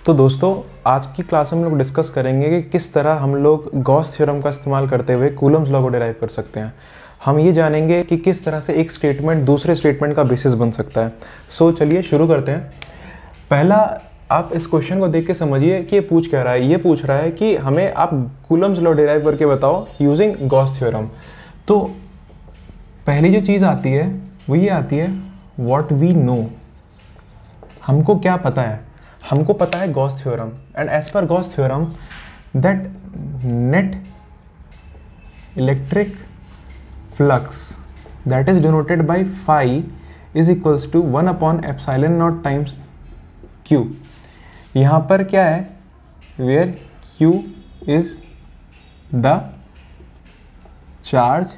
तो दोस्तों आज की क्लास में हम लोग डिस्कस करेंगे कि किस तरह हम लोग गॉस थ्योरम का इस्तेमाल करते हुए कूलम्स लॉ को डिराइव कर सकते हैं। हम ये जानेंगे कि किस तरह से एक स्टेटमेंट दूसरे स्टेटमेंट का बेसिस बन सकता है। सो चलिए शुरू करते हैं। पहला, आप इस क्वेश्चन को देख के समझिए कि ये पूछ क्या रहा है। ये पूछ रहा है कि हमें आप कूलम्स लॉ डिराइव करके बताओ यूजिंग गॉस थ्योरम। तो पहली जो चीज़ आती है वो ये आती है व्हाट वी नो। हमको क्या पता है? हमको पता है Gauss theorem, and as per Gauss theorem that net electric flux that is denoted by phi is equals to 1 upon epsilon naught times Q. यहाँ पर क्या है? Where Q is the charge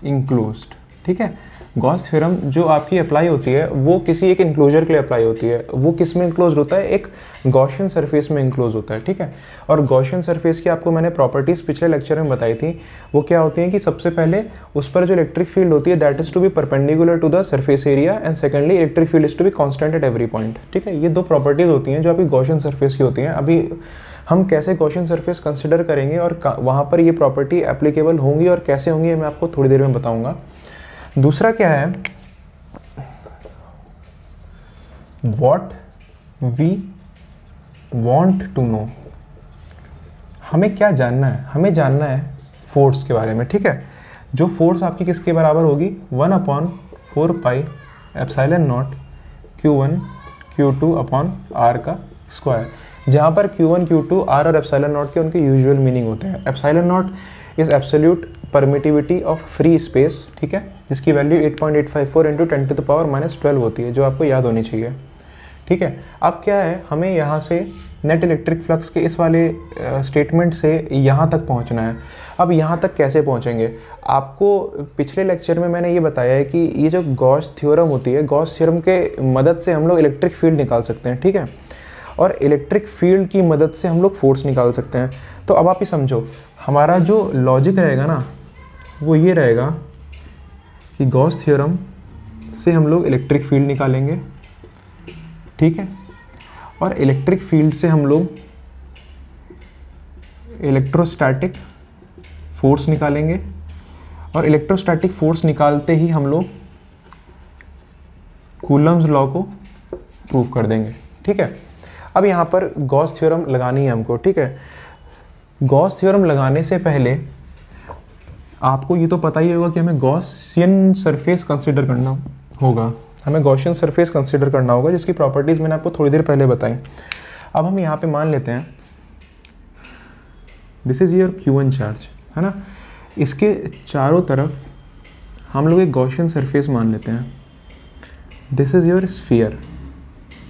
enclosed. ठीक है, गॉस थ्योरम जो आपकी apply होती है वो किसी एक इंक्लोजर के लिए अप्लाई होती है। वो किस में इंक्लोज होता है? एक गॉसियन सरफेस में इंक्लोज होता है। ठीक है, और गॉसियन सरफेस की आपको मैंने प्रॉपर्टीज पिछले लेक्चर में बताई थी। वो क्या होती हैं कि सबसे पहले उस पर जो इलेक्ट्रिक फील्ड होती है that is to be perpendicular to the surface area, and secondly electric field is to be constant at every point. ठीक है, ये दो प्रॉपर्टीज होती हैं जो आपकी गॉसियन सरफेस की होती हैं। अभी हम कैसे गॉसियन सरफेस कंसिडर करेंगे और वहाँ पर ये प्रॉपर्टी एप्लीकेबल होंगी और कैसे होंगी मैं आपको थोड़ी देर में बताऊँगा। दूसरा क्या है? What we want to know। हमें क्या जानना है? हमें जानना है फोर्स के बारे में। ठीक है, जो फोर्स आपकी किसके बराबर होगी? 1 upon 4 pi epsilon naught Q1 Q2 upon R का स्क्वायर, जहाँ पर Q1 Q2 R और एप्सिलॉन नॉट के उनके यूजुअल मीनिंग होते हैं। Epsilon not is absolute permittivity of free space. ठीक है, जिसकी वैल्यू 8.854 इंटू 10⁻⁻12 होती है, जो आपको याद होनी चाहिए। ठीक है, अब क्या है, हमें यहाँ से नेट इलेक्ट्रिक फ्लक्स के इस वाले स्टेटमेंट से यहाँ तक पहुँचना है। अब यहाँ तक कैसे पहुँचेंगे? आपको पिछले लेक्चर में मैंने ये बताया है कि ये जो गॉस थ्योरम होती है, गॉस थ्योरम के मदद से हम लोग इलेक्ट्रिक फील्ड निकाल सकते हैं। ठीक है, और इलेक्ट्रिक फील्ड की मदद से हम लोग फोर्स निकाल सकते हैं। तो अब आप ये समझो, हमारा जो लॉजिक रहेगा ना वो ये रहेगा कि गॉस थ्योरम से हम लोग इलेक्ट्रिक फील्ड निकालेंगे। ठीक है, और इलेक्ट्रिक फील्ड से हम लोग इलेक्ट्रोस्टैटिक फोर्स निकालेंगे, और इलेक्ट्रोस्टैटिक फोर्स निकालते ही हम लोग कूलम्स लॉ को प्रूव कर देंगे। ठीक है, अब यहाँ पर गॉस थ्योरम लगानी है हमको। ठीक है, गॉस थ्योरम लगाने से पहले आपको ये तो पता ही होगा कि हमें गॉसियन सरफेस कंसीडर करना होगा। हमें गॉसियन सरफेस कंसीडर करना होगा, जिसकी प्रॉपर्टीज़ मैंने आपको थोड़ी देर पहले बताई। अब हम यहाँ पे मान लेते हैं this is your Q1 charge, है ना। इसके चारों तरफ हम लोग एक गॉसियन सरफेस मान लेते हैं। This is your sphere.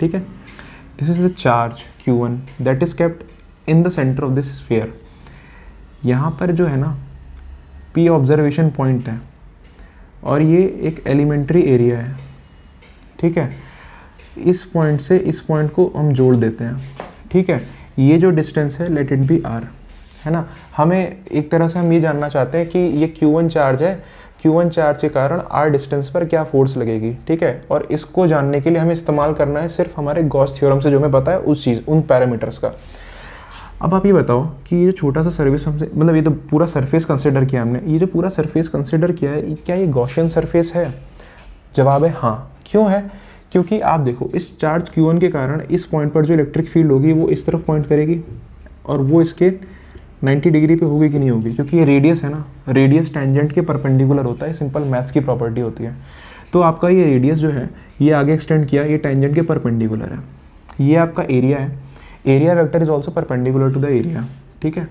ठीक है, this is the charge Q1 that is kept in the centre of this sphere. यहाँ पर जो है ना P ऑब्जर्वेशन पॉइंट है और ये एक एलिमेंट्री एरिया है। ठीक है, इस पॉइंट से इस पॉइंट को हम जोड़ देते हैं। ठीक है, ये जो डिस्टेंस है लेट इट बी R, है ना। हमें एक तरह से हम ये जानना चाहते हैं कि ये Q1 चार्ज है, Q1 चार्ज के कारण R डिस्टेंस पर क्या फोर्स लगेगी। ठीक है, और इसको जानने के लिए हमें इस्तेमाल करना है सिर्फ हमारे गॉस थ्योरम से जो हमें पता है उस चीज़, उन पैरामीटर्स का। अब आप ये बताओ कि ये जो छोटा सा सर्विस हमसे, मतलब ये तो पूरा सरफेस कंसिडर किया हमने, ये जो पूरा सरफेस कंसिडर किया है, क्या ये गॉसियन सरफेस है? जवाब है हाँ। क्यों है? क्योंकि आप देखो, इस चार्ज Q1 के कारण इस पॉइंट पर जो इलेक्ट्रिक फील्ड होगी वो इस तरफ पॉइंट करेगी, और वो इसके 90 डिग्री पे होगी कि नहीं होगी? क्योंकि ये रेडियस है ना, रेडियस टेंजेंट के परपेंडिकुलर होता है, सिंपल मैथ्स की प्रॉपर्टी होती है। तो आपका ये रेडियस जो है ये आगे एक्सटेंड किया, ये टेंजेंट के परपेंडिकुलर है। ये आपका एरिया है, area vector is also perpendicular to the area. ठीक है,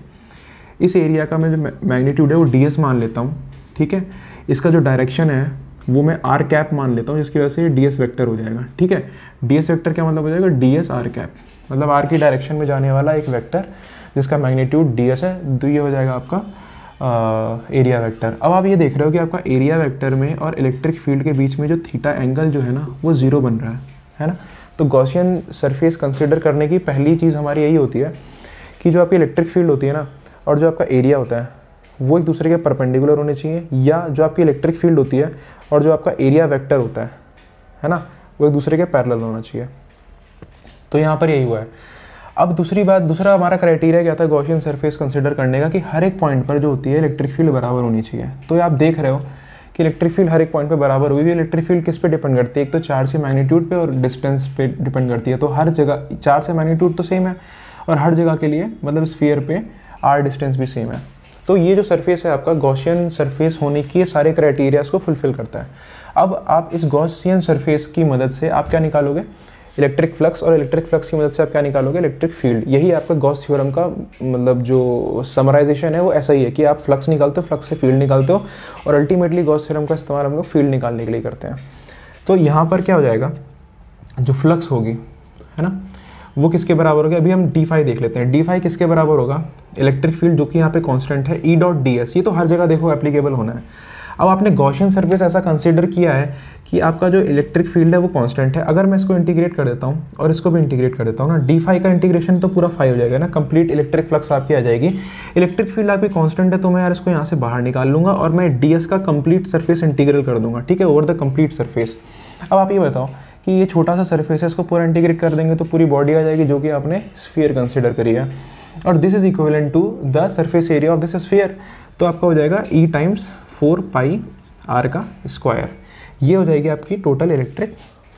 इस एरिया का मैं जो मैग्नीट्यूड है वो ds मान लेता हूँ। ठीक है, इसका जो डायरेक्शन है वो मैं r कैप मान लेता हूँ, जिसकी वजह से ये ds वेक्टर हो जाएगा। ठीक है, ds वेक्टर क्या मतलब हो जाएगा? ds r कैप, मतलब r की डायरेक्शन में जाने वाला एक वेक्टर जिसका मैग्नीट्यूड ds है, तो ये हो जाएगा आपका एरिया वेक्टर। अब आप ये देख रहे हो कि आपका एरिया वेक्टर में और इलेक्ट्रिक फील्ड के बीच में जो थीटा एंगल जो है ना वो 0 बन रहा है ना। तो गॉसियन सरफेस कंसिडर करने की पहली चीज़ हमारी यही होती है कि जो आपकी इलेक्ट्रिक फील्ड होती है ना और जो आपका एरिया होता है वो एक दूसरे के परपेंडिकुलर होने चाहिए, या जो आपकी इलेक्ट्रिक फील्ड होती है और जो आपका एरिया वेक्टर होता है ना, वो एक दूसरे के पैरेलल होना चाहिए। तो यहाँ पर यही हुआ है। अब दूसरा हमारा क्राइटेरिया क्या था गॉसियन सरफेस कंसिडर करने का, कि हर एक पॉइंट पर जो होती है इलेक्ट्रिक फील्ड बराबर होनी चाहिए। तो आप देख रहे हो कि इलेक्ट्रिक फील्ड हर एक पॉइंट पे बराबर हुई है। इलेक्ट्रिक फील्ड किस पे डिपेंड करती है, एक तो चार्ज के मैग्नीट्यूड पे और डिस्टेंस पे डिपेंड करती है। तो हर जगह चार्ज से मैग्नीट्यूड तो सेम है और हर जगह के लिए मतलब स्फीयर पे आर डिस्टेंस भी सेम है। तो ये जो सरफेस है आपका गॉसियन सरफेस होने के सारे क्राइटेरियाज को फुलफिल करता है। अब आप इस गॉसियन सरफेस की मदद से आप क्या निकालोगे, इलेक्ट्रिक फ्लक्स, और इलेक्ट्रिक फ्लक्स की मदद से आप क्या निकालोगे, इलेक्ट्रिक फील्ड। यही आपका गॉस थ्योरम का मतलब जो समराइजेशन है वो ऐसा ही है कि आप फ्लक्स निकालते हो, फ्लक्स से फील्ड निकालते हो, और अल्टीमेटली गॉस थ्योरम का इस्तेमाल हम लोग फील्ड निकालने के लिए करते हैं। तो यहाँ पर क्या हो जाएगा, जो फ्लक्स होगी है ना वो किसके बराबर होगी, अभी हम डी फाई देख लेते हैं। डी फाई किसके बराबर होगा, इलेक्ट्रिक फील्ड जो कि यहाँ पे कांस्टेंट है, ई डॉट डी एस। ये तो हर जगह देखो एप्लीकेबल होना है। अब आपने गॉसियन सरफेस ऐसा कंसीडर किया है कि आपका जो इलेक्ट्रिक फील्ड है वो कांस्टेंट है। अगर मैं इसको इंटीग्रेट कर देता हूँ और इसको भी इंटीग्रेट कर देता हूँ ना, डी फाई का इंटीग्रेशन तो पूरा फाई हो जाएगा ना, कंप्लीट इलेक्ट्रिक फ्लक्स आपकी आ जाएगी। इलेक्ट्रिक फील्ड आपकी कांस्टेंट है तो मैं यार इसको यहाँ से बाहर निकाल लूँगा और मैं डी एस का कंप्लीट सरफेस इंटीग्रल कर दूंगा, ठीक है, ओवर द कंप्लीट सरफेस। अब आप ये बताओ कि ये छोटा सा सरफेस है, इसको पूरा इंटीग्रेट कर देंगे तो पूरी बॉडी आ जाएगी जो कि आपने स्फीयर कंसिडर करी है, और this is equivalent to the surface area of this sphere. तो आपका हो जाएगा ई टाइम्स 4 पाई आर का स्क्वायर। ये हो जाएगी आपकी टोटल इलेक्ट्रिक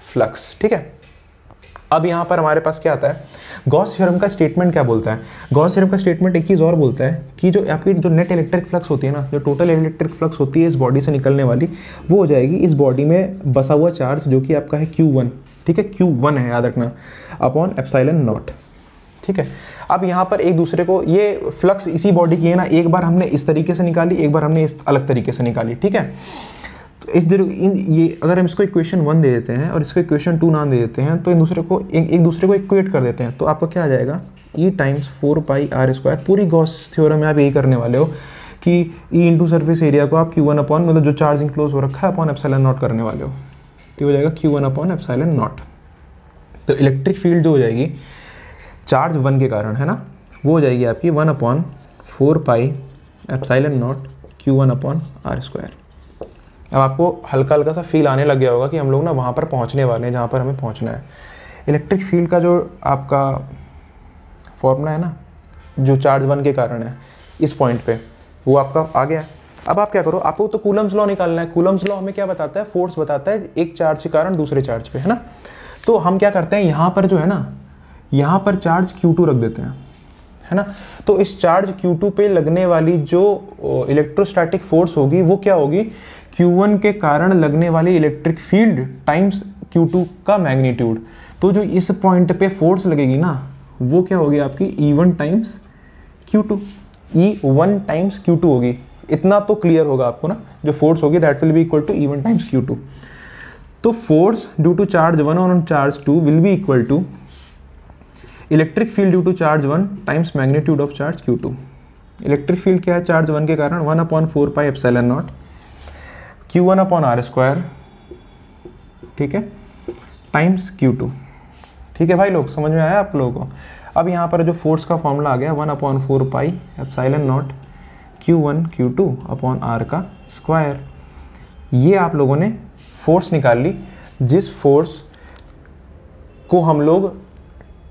फ्लक्स, ठीक है। अब यहाँ पर हमारे पास क्या आता है, गॉस थ्योरम का स्टेटमेंट क्या बोलता है। गॉस थ्योरम का स्टेटमेंट एक चीज़ और बोलता है कि जो आपकी जो नेट इलेक्ट्रिक फ्लक्स होती है ना, जो टोटल इलेक्ट्रिक फ्लक्स होती है इस बॉडी से निकलने वाली, वो हो जाएगी इस बॉडी में बसा हुआ चार्ज जो कि आपका है Q1, ठीक है, Q1 है याद रखना, अपॉन एप्सिलॉन नॉट, ठीक है। अब यहाँ पर एक दूसरे को ये फ्लक्स इसी बॉडी की है ना, एक बार हमने इस तरीके से निकाली, एक बार हमने इस अलग तरीके से निकाली, ठीक है। तो ये अगर हम इसको इक्वेशन 1 दे देते हैं और इसको इक्वेशन 2 नाम दे देते हैं तो एक दूसरे को इक्वेट कर देते हैं, तो आपको क्या आ जाएगा, E times 4 pi are square. पूरी गॉस थ्योरम में आप यही करने वाले हो कि ई इंटू सरफेस एरिया को आप Q1 अपॉन मतलब जो चार्ज इंक्लोज हो रखा है अपॉन एप्सिलॉन नॉट करने वाले हो, तो हो जाएगा Q1 अपॉन एप्सिलॉन नॉट। तो इलेक्ट्रिक फील्ड जो हो जाएगी चार्ज 1 के कारण है ना, वो हो जाएगी आपकी 1 upon 4 pi epsilon naught Q1 upon R square. अब आपको हल्का हल्का सा फील आने लग गया होगा कि हम लोग ना वहाँ पर पहुँचने वाले हैं जहाँ पर हमें पहुँचना है। इलेक्ट्रिक फील्ड का जो आपका फॉर्मूला है ना, जो चार्ज 1 के कारण है इस पॉइंट पे, वो आपका आ गया। अब आप क्या करो, आपको तो कूलम्स लॉ निकालना है। कूलम्स लॉ हमें क्या बताता है, फोर्स बताता है एक चार्ज के कारण दूसरे चार्ज पे, है ना। तो हम क्या करते हैं, यहाँ पर जो है ना, यहाँ पर चार्ज Q2 रख देते हैं, है ना। तो इस चार्ज Q2 पे लगने वाली जो इलेक्ट्रोस्टैटिक फोर्स होगी वो क्या होगी, Q1 के कारण लगने वाली इलेक्ट्रिक फील्ड टाइम्स Q2 का मैग्नीट्यूड। तो जो इस पॉइंट पे फोर्स लगेगी ना वो क्या होगी आपकी E1 times Q2, E1 times Q2 होगी। इतना तो क्लियर होगा आपको ना, जो फोर्स होगी that will be equal to E1 times Q2। तो force due to charge 1 on charge 2 will be equal to electric field due to charge 1 times magnitude of charge Q2। Electric field क्या है charge 1 के कारण 1 upon 4 pi epsilon naught Q1 upon R square, ठीक है, times Q2। ठीक है भाई लोग, समझ में आया आप लोगों को। अब यहाँ पर जो फोर्स का फॉर्मूला आ गया 1 upon 4 pi epsilon naught Q1 Q2 upon R का स्क्वायर। ये आप लोगों ने फोर्स निकाल ली, जिस फोर्स को हम लोग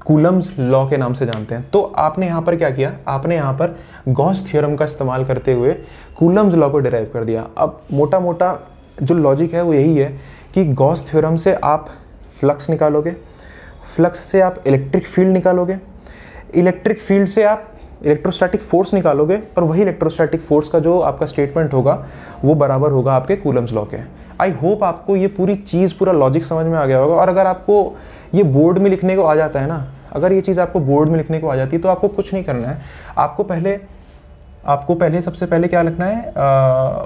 कूलम्स लॉ के नाम से जानते हैं। तो आपने यहाँ पर क्या किया, आपने यहाँ पर गॉस थ्योरम का इस्तेमाल करते हुए कूलम्स लॉ को डिराइव कर दिया। अब मोटा मोटा जो लॉजिक है वो यही है कि गॉस थ्योरम से आप फ्लक्स निकालोगे, फ्लक्स से आप इलेक्ट्रिक फील्ड निकालोगे, इलेक्ट्रिक फील्ड से आप इलेक्ट्रोस्टैटिक फोर्स निकालोगे, और वही इलेक्ट्रोस्टैटिक फोर्स का जो आपका स्टेटमेंट होगा वो बराबर होगा आपके कूलम्स लॉ के। आई होप आपको ये पूरी चीज़, पूरा लॉजिक समझ में आ गया होगा। और अगर आपको ये बोर्ड में लिखने को आ जाता है ना, अगर ये चीज़ आपको बोर्ड में लिखने को आ जाती है तो आपको कुछ नहीं करना है। आपको पहले सबसे पहले क्या लिखना है,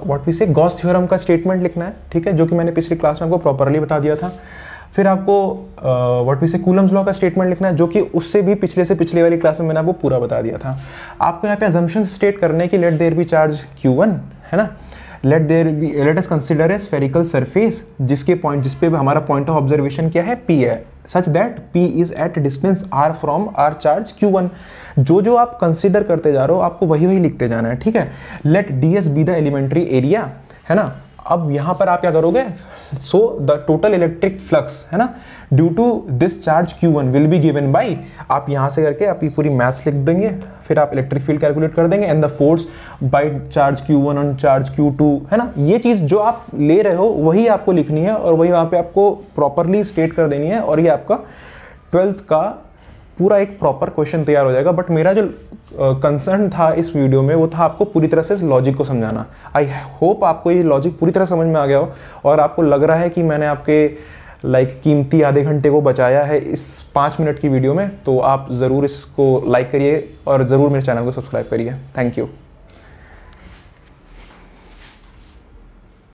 व्हाट वी से गॉस थ्योरम का स्टेटमेंट लिखना है, ठीक है, जो कि मैंने पिछली क्लास में आपको प्रॉपरली बता दिया था। फिर आपको व्हाट वी से कूलम्स लॉ का स्टेटमेंट लिखना है, जो कि उससे भी पिछले वाली क्लास में मैंने आपको पूरा बता दिया था। आपको यहाँ पे अजम्पशन स्टेट करने की, late there be charge Q1, है ना, let us consider a spherical surface जिसपे हमारा पॉइंट ऑफ ऑब्जर्वेशन क्या है, P है, such that P is at distance R from R charge Q1। जो आप कंसिडर करते जा रहे हो आपको वही लिखते जाना है, ठीक है। Let ds be the elementary area, है ना, अब यहाँ पर आप क्या करोगे, so the total electric flux है ना due to this charge Q1 will be given by, आप यहाँ से करके आप ये पूरी मैथ्स लिख देंगे, फिर आप इलेक्ट्रिक फील्ड कैलकुलेट कर देंगे, and the force by charge Q1 on charge Q2 है ना। ये चीज़ जो आप ले रहे हो वही आपको लिखनी है और वही वहाँ पे आपको प्रॉपरली स्टेट कर देनी है, और ये आपका 12th का पूरा एक प्रॉपर क्वेश्चन तैयार हो जाएगा। बट मेरा जो कंसर्न था इस वीडियो में वो था आपको पूरी तरह से लॉजिक को समझाना। आई होप आपको ये लॉजिक पूरी तरह समझ में आ गया हो और आपको लग रहा है कि मैंने आपके कीमती आधे घंटे को बचाया है इस 5 मिनट की वीडियो में। तो आप ज़रूर इसको लाइक करिए और ज़रूर मेरे चैनल को सब्सक्राइब करिए। Thank you.